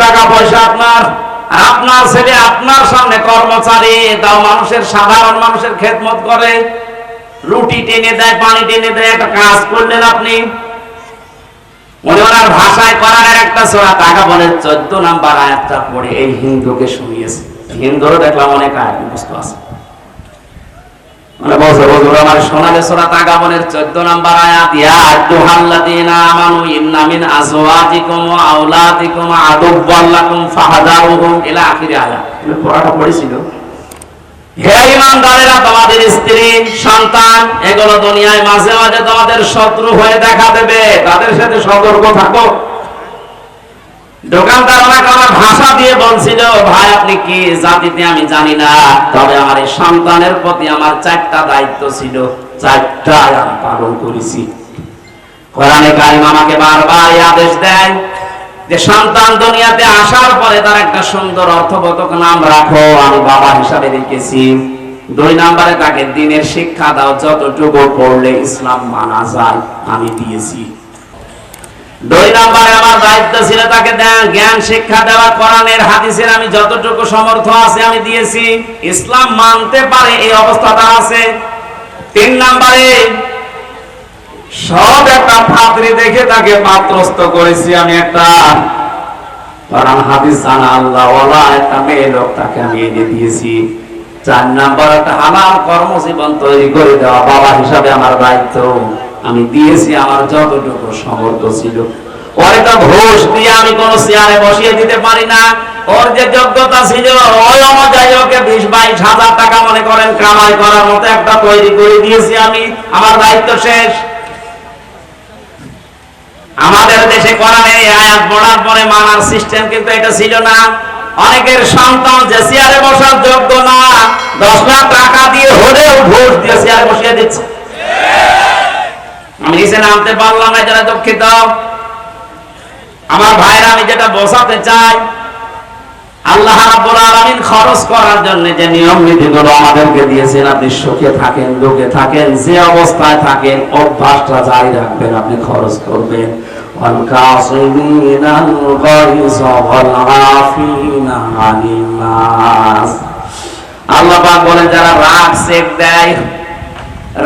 টাকা পয়সা আপনার, আপনার ছেলে আপনার সামনে কর্মচারী, তাও মানুষের সাধারণ মানুষের খেদমত করে, রুটি টেনে দেয়, পানি টেনে দেয়, একটা কাজ করলেন আপনি। উনি ওনার ভাষায় করার একটা সূরা তাগাবনের 14 নম্বর আয়াতটা পড়ে এই হিন্দুকে শুনিয়েছে। হিন্দুরও দেখলাম অনেক আয়াত মুখস্থ আছে। মানে বলছে হুজুর আমার শোনালে সূরা তাগাবনের 14 নম্বর আয়াত, ইয়া আইয়ুহাল্লাযীনা আমানু ইন্না মিন আজওয়াজিকুম ওয়া আওলাদিকুম আদুওয়াল লাকুম ফাহযারুহুম ইলা আখির আয়াত। তুমি পড়াটা পড়েছিল? হে ঈমানদারেরা, তোমাদের স্ত্রী সন্তান এগুলো দুনিয়ায় মাঝে মাঝে তোমাদের শত্রু হয়ে দেখা দেবে, তাদের সাথে সতর্ক থাকো। দোকানদার ওনাকে আমার ভাষা দিয়ে বলছিল, ভাই আপনি কি জাতিতে আমি জানি না, তবে আমার এই সন্তানের প্রতি আমার 4টা দায়িত্ব ছিল, 4টা আমি পালন করেছি। কোরআনে কারীম আমাকে বারবার আদেশ দেয় যে সন্তান দুনিয়াতে আসার পরে তার একটা সুন্দর অর্থবোধক নাম রাখো, আমি বাবা হিসাবে রেখেছি। 2 নম্বরে তাকে দ্বীনের শিক্ষা দাও, যতটুকু পড়লে ইসলাম মানা যায় আমি দিয়েছি। 2 নম্বরে আমার দায়িত্ব ছিল তাকে জ্ঞান শিক্ষা দেওয়া, কোরআনের হাদিসের আমি যতটুকু সমর্থ আছে আমি দিয়েছি, ইসলাম মানতে পারে এই অবস্থাটা আছে। 3 নম্বরে সব একটা পাত্রী দেখে তাকে পাত্রস্থ করেছি আমি, একটা কোরআন হাদিস জানা আল্লাহ ওয়ালা একটা মেয়ে লোক তাকে আমি এনে দিয়েছি। 4 নম্বর একটা হালাল কর্মজীবন তৈরি করে দেওয়া, বাবা হিসাবে আমার দায়িত্ব আমি দিয়েছি, আমার যতটুকু সামর্থ্য ছিল। ওরে তো ঘুষ দিয়ে আমি কোন চেয়ারে বসিয়ে দিতে পারি না, ওর যে যোগ্যতা ছিল ওই অনুযায়ী ওকে 20-22 হাজার টাকা মনে করেন কামাই করার মতো একটা তৈরি করে দিয়েছি আমি, আমার দায়িত্ব শেষ। আমাদের দেশে কোরআনে আয়াত পড়ার পরে মানার সিস্টেম কিন্তু এটা ছিল না। অনেকের সন্তান যে চেয়ারে বসার যোগ্য না, 10 লাখ টাকা দিয়ে হলেও ঘুষ দিয়ে চেয়ারে বসিয়ে দিচ্ছে। আমি নিচে নামতে পারলাম না, যারা দুঃখিত। আমার ভাইরা, আমি যেটা বোঝাতে চাই, আল্লাহ রাব্বুল আলামিন খরচ করার জন্য যে নিয়ম নীতিগুলো আমাদেরকে দিয়েছেন, আপনি সুখে থাকেন দুঃখে থাকেন যে অবস্থায় থাকেন অভ্যাসটা জারি রাখবেন, আপনি খরচ করবেন। ওয়াল কাযিমিনাল গায়জ ওয়াল আফিনা আনিন নাস। আল্লাহ পাক বলেন যারা রাগ চেক দেয়,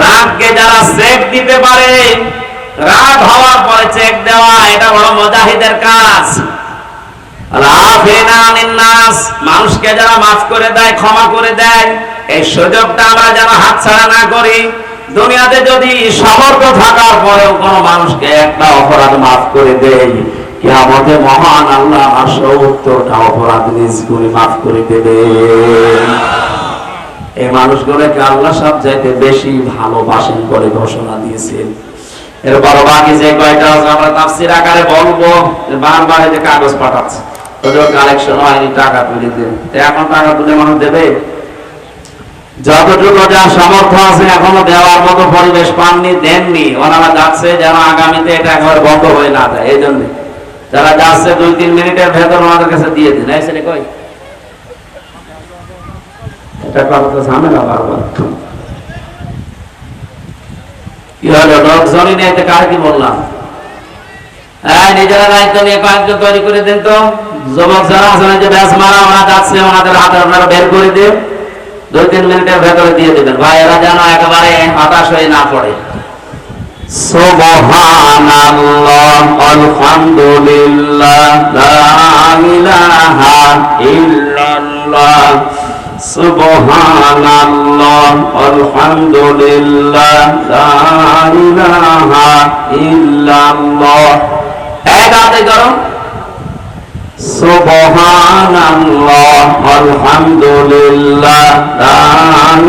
রাগকে যারা চেক দিতে পারে, রাগ হওয়ার পরে চেক দেওয়া, এটা বড় মুজাহিদের কাজ। মানুষকে যারা মাফ করে দেয়, ক্ষমা করে দেয়, এই সুযোগটা আমরা যেন হাতছাড়া না করি। দুনিয়াতে যদি সামর্থ্য থাকার পরেও কোন মানুষকে একটা অপরাধ মাফ করে দেয়, কিয়ামতে মহান আল্লাহ আমার 70টা অপরাধ নিজ গুণে মাফ করে দেবে। এই মানুষগুলোকে আল্লাহ সবচাইতে বেশি ভালোবাসেন বলে ঘোষণা দিয়েছেন। এরপর বাকি যে কয়টা আমরা তাফসীর আকারে বলবো, বারবার যে কাগজ পাঠাচ্ছে, ওদের কালেকশন হয়নি, টাকা তুলে দেন। এখন টাকা তুলে মানুষ দেবে? যতটুকু যা সামর্থ্য আছে এখনো দেওয়ার মতো পরিবেশ পাননি, দেননি। ওনারা যাচ্ছে যেন আগামীতে এটা একবার বন্ধ হয়ে না যায়, এই জন্য যারা যাচ্ছে 2-3 মিনিটের ভেতর ওনাদের কাছে দিয়ে দিন। এসে কই এটা কত ঝামেলা বারবার। কি হলো, লোকজনই নেই, কার কি বললাম? হ্যাঁ, নিজেরা দায়িত্ব নিয়ে কয়েকজন তৈরি করে দেন তো। যুবক যারা আছেন যে ব্যাস মারা ওরা যাচ্ছে, ওনাদের হাতে আপনারা বের করে দিন, 2-3 মিনিটের ভেতরে দিয়ে দেবেন। ভাইয়েরা যেন একেবারে হতাশ হয়ে না পড়ে। সুবহানাল্লাহ আলহামদুলিল্লাহ লা ইলাহা ইল্লাল্লাহ, সুবহানাল্লাহ আলহামদুলিল্লাহ লা ইলাহা ইল্লাল্লাহ। একসাথে করো, সুবহানাল্লাহ আলহামদুলিল্লাহ লা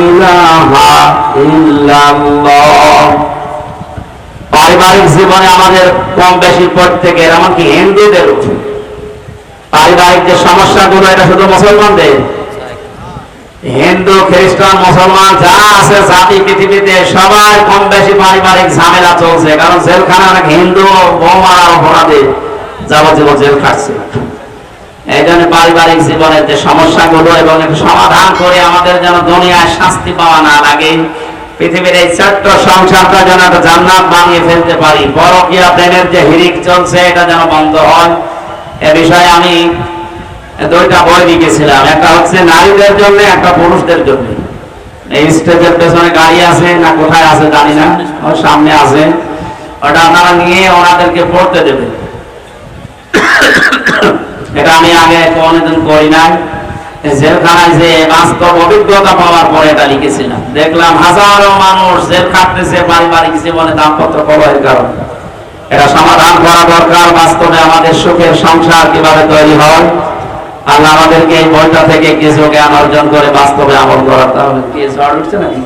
ইলাহা ইল্লাল্লাহ। পারিবারিক জীবনে আমাদের কম বেশি প্রত্যেকের, এমনকি হিন্দুদের পারিবারিক যে সমস্যাগুলো, এটা শুধু মুসলমানদের, হিন্দু খ্রিস্টান মুসলমান যা আছে জাতি পৃথিবীতে সবার কম বেশি পারিবারিক ঝামেলা চলছে। কারণ জেলখানা অনেক হিন্দু বৌমারা অপরাধে যাবজ্জীবন জেল খাটছে। এই জন্য পারিবারিক জীবনের যে সমস্যাগুলো এবং সমাধান করে আমাদের যেন দুনিয়ায় শাস্তি পাওয়া না লাগে, পৃথিবীর এই ছোট্ট সংসারটা যেন একটা জান্নাত বানিয়ে ফেলতে পারি, পরকীয়া প্রেমের যে হিরিক চলছে এটা যেন বন্ধ হয়, এ বিষয়ে আমি দুইটা বই লিখেছিলাম, একটা হচ্ছে নারীদের জন্য, একটা পুরুষদের জন্য। এই স্টেজের পেছনে গাড়ি আছে না কোথায় আছে জানি না, ওর সামনে আছে, ওটা আপনারা নিয়ে ওনাদেরকে পড়তে দেবেন। এটা আমি আগে কোনদিন করি নাই, জেলখানায় যে বাস্তব অভিজ্ঞতা পাওয়ার পরে এটা লিখেছিলাম। দেখলাম হাজারো মানুষ জেল খাটতেছে পারিবারিক জীবনে দাম্পত্য কলহের কারণে। এটা সমাধান করা দরকার। বাস্তবে আমাদের সুখের সংসার কিভাবে তৈরি হয়, আল্লাহ আমাদেরকে এই বইটা থেকে কিছু জ্ঞান অর্জন করে বাস্তবে আমল করার। তাহলে কি ঝড় উঠছে নাকি?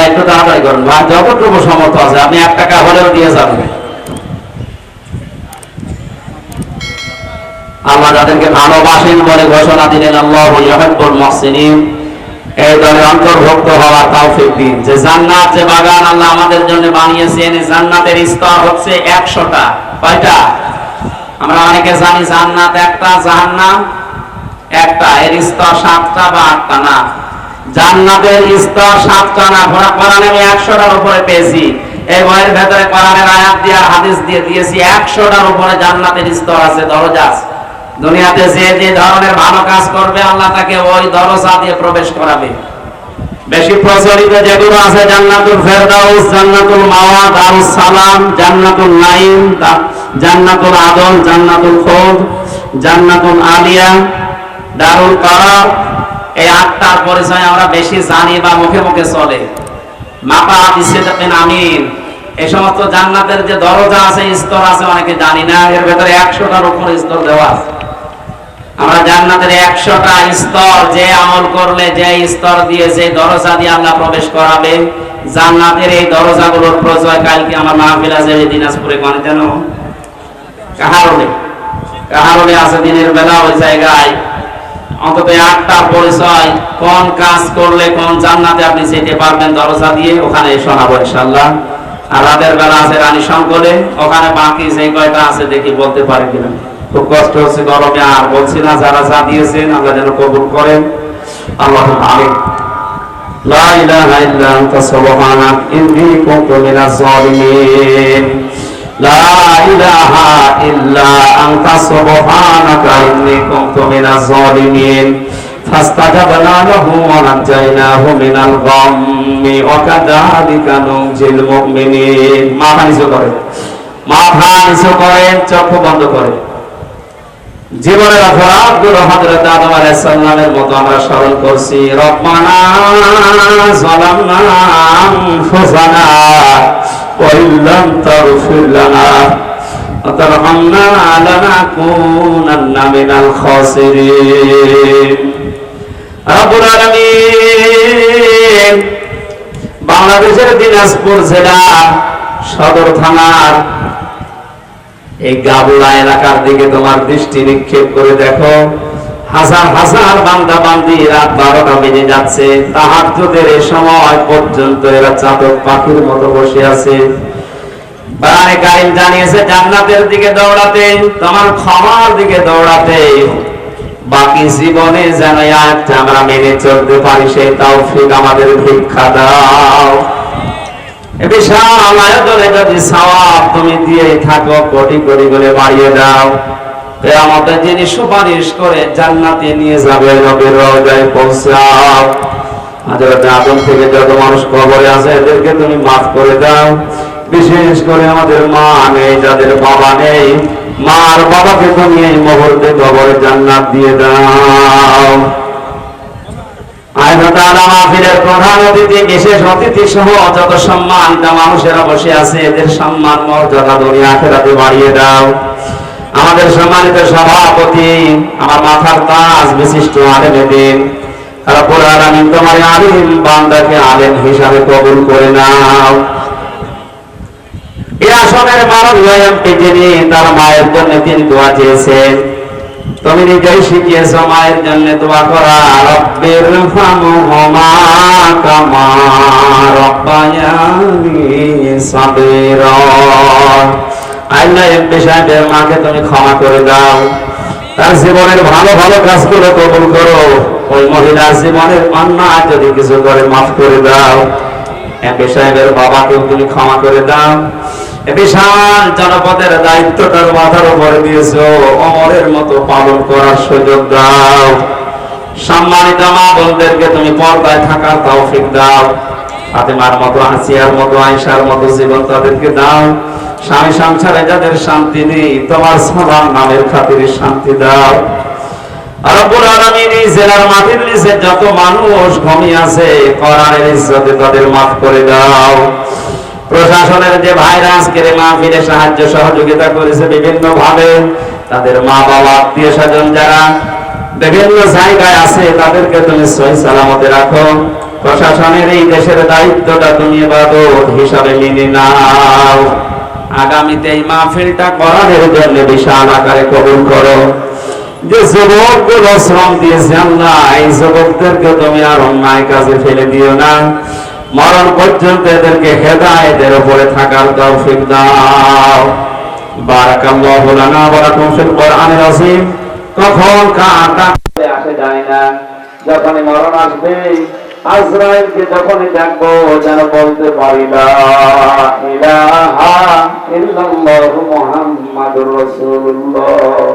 একটু তাড়াতাড়ি করুন ভাই, যতটুকু সমর্থ আছে আপনি 1 টাকা হলেও দিয়ে যাবেন। আল্লাহ যাদেরকে ভালোবাসেন বলে ঘোষণা দিলেন, আল্লাহু ইউহিব্বুল মুহসিনিন, এই দলে অন্তর্ভুক্ত হওয়ার তৌফিক দিন। যে জান্নাত, যে বাগান আল্লাহ আমাদের জন্য বানিয়েছেন, এই জান্নাতের স্তর হচ্ছে 100টা। কয়টা? আমরা অনেকে জানি জান্নাত একটা, জাহান্নাম একটা। এর স্তর 7টা বা 8টা না, জান্নাতের স্তর 7টা না। কোরআনে আমি 100টার উপরে পেয়েছি। এই বইয়ের ভেতরে কোরআনের আয়াত দিয়ে আর হাদিস দিয়ে দিয়েছি 100টার উপরে জান্নাতের স্তর আছে, দরজা আছে। দুনিয়াতে যে যে ধরনের ভালো কাজ করবে আল্লাহ তাকে ওই দরজা দিয়ে প্রবেশ করাবে। বেশি প্রচলিত যেগুলো আছে জান্নাতুল ফেরদাউস, জান্নাতুল মাওয়া, দারুস সালাম, জান্নাতুল নাঈম, জান্নাতুল আদন, জান্নাতুল খুলদ, জান্নাতুল আলিয়া, দারুল কারার। এই 8টার পরিচয় আমরা বেশি জানি বা মুখে মুখে চলে। মাকাম সিদকিন আমিন, এই সমস্ত জান্নাতের যে দরজা আছে, স্তর আছে, অনেকে জানি না। এর ভেতরে 100টার উপরে স্তর দেওয়া আছে। আমরা জান্নাতের 100টা স্তর, যে আমল করলে যে স্তর দিয়ে, যে দরজা দিয়ে আল্লাহ প্রবেশ করাবে, জান্নাতের এই দরজাগুলোর পরিচয় কালকে আমার মাহফিল আছে দিনাজপুরে। কোন যেন কাহারোলে আছে দিনের বেলা, ওই জায়গায় অন্তত 8টা পরিচয়, কোন কাজ করলে কোন জান্নাতে আপনি যেতে পারবেন দরজা দিয়ে, ওখানে শোনাবো ইনশাআল্লাহ। আর রাতের বেলা আছে রানী শঙ্করে, ওখানে বাকি যে কয়টা আছে দেখি বলতে পারি কিনা। খুব কষ্ট হচ্ছে গরমে, আর বলছি না। যারা যা দিয়েছেন আল্লাহ যেন কবুল করেন। আল্লাহু আমিন। লা ইলাহা ইল্লা আনতা সুবহানাক ইন্নী কুনতু মিনাজ জালিমিন। লা ইলাহা ইল্লা আনতা সুবহানাকা ইন্নী কুনতু মিনাজ জালিমিন। ফাস্তাজাবনা লাহু ওয়া নাজাইনাহু মিনাল গাম্মি ওয়া কাযালিকা নুনজিল মুমিনিন। মাথা নিচু করেন, মাথা নিচু করেন, চোখ বন্ধ করেন। জীবনের অপরাধগুলো হযরত আদম আলাইহিস সালামের মতো আমরা স্মরণ করছি। রব্বানা যালামনা আনফুসানা ওয়া ইল্লাম তাগফির লানা ওয়া তারহামনা লানাকুনান্না মিনাল খাসিরিন। রব্বুল আলামিন, বাংলাদেশের দিনাজপুর জেলা সদর থানার এই গাবুলা এলাকার দিকে তোমার দৃষ্টি নিক্ষেপ করে দেখো। হাজার হাজার বান্দা বান্দি রাত 12টা বেজে যাচ্ছে, তাহাজ্জুদের এই সময় পর্যন্ত এরা চাতক পাখির মতো বসে আছে। কোরআনে কারীম জানিয়েছে জান্নাতের দিকে দৌড়াতে, তোমার ক্ষমার দিকে দৌড়াতে। বাকি জীবনে যেন এই আয়াতটা আমরা মেনে চলতে পারি, সেই তৌফিক আমাদের ভিক্ষা দাও। বিশাল আয়োজনে যদি সওয়াব তুমি দিয়ে থাকো, কোটি কোটি করে বাড়িয়ে দাও। কিয়ামতে যিনি সুপারিশ করে জান্নাতে নিয়ে যাবে, নবীর রওজায় পৌঁছাও। হযরত আদম থেকে যত মানুষ কবরে আছে এদেরকে তুমি মাফ করে দাও। বিশেষ করে আমাদের মা নেই, যাদের বাবা নেই, মার বাবাকে তুমি এই মুহূর্তে কবরে জান্নাত দিয়ে দাও। মাহফিলের প্রধান অতিথি, বিশেষ অতিথি সহ যত সম্মানিত মানুষেরা বসে আছে, এদের সম্মান মর্যাদা দুনিয়া আখিরাতে বাড়িয়ে দাও। আমাদের সম্মানিত সভাপতি, আমার মাথার তাজ বিশিষ্ট আলেম দিন, রব্বুল আলামিন তোমার আলিম বান্দাকে আলেম হিসাবে কবুল করে নাও। এই আসনের মাননীয় এমপি যিনি, তার মায়ের জন্য তিনি দোয়া চেয়েছেন, তুমি নিজেই শিখিয়েছো মায়ের জন্য দোয়া করা। রব্বির ফামহুমা কামা রব্বায়ানি সাগীরা। আল্লাহ এমপি সাহেবের মাকে তুমি ক্ষমা করে দাও, তার জীবনের ভালো ভালো কাজগুলো কবুল করো। ওই মহিলার জীবনের অন্যায় যদি কিছু করে মাফ করে দাও। এমপি সাহেবের বাবাকেও তুমি ক্ষমা করে দাও। এ বিশাল জনপদের দায়িত্বটার মাথার উপরে দিয়েছো, অমরের মতো পালন করার সুযোগ দাও। সম্মানিত মা বোনদেরকে তুমি পর্দায় থাকার তৌফিক দাও। ফাতেমার মতো, আসিয়ার মতো, আয়েশার মতো জীবন তাদেরকে দাও। স্বামী সংসারে যাদের শান্তি নেই, তোমার সালাম নামের খাতিরে শান্তি দাও। রব্বুল আলামিন এই জেলার মাটির নিচে যত মানুষ ঘুমিয়ে আছে, কোরআনের ইজ্জতে তাদের মাফ করে দাও। প্রশাসনের যে ভাইরা আজকের মাহফিলে সাহায্য সহযোগিতা করেছে বিভিন্ন ভাবে, তাদের মা বাবা আত্মীয় স্বজন যারা বিভিন্ন জায়গায় আছে, তাদেরকে তুমি সহি সালামতে রাখো। প্রশাসনের এই দেশের দায়িত্বটা তুমি ইবাদত হিসাবে মেনে নাও। আগামীতে এই মাহফিলটা কোরআনের জন্য বিশাল আকারে কবুল করো। যে যুবকগুলো শ্রম দিয়েছে আল্লাহ, এই যুবকদেরকে তুমি আর অন্যায় কাজে ফেলে দিও না। মরণ পর্যন্ত এদেরকে হেদায়েতের উপরে থাকার তৌফিক দাও। বারাকাল্লাহু লানা ওয়া লাকুম ফিল কোরআনিল আযীম। কখন কাটা আসে যায় না, যখনই মরণ আসবে আজরাইলকে যখনই দেখবো যেন বলতে পারি লা ইলাহা ইল্লাল্লাহু মুহাম্মাদুর রাসূলুল্লাহ।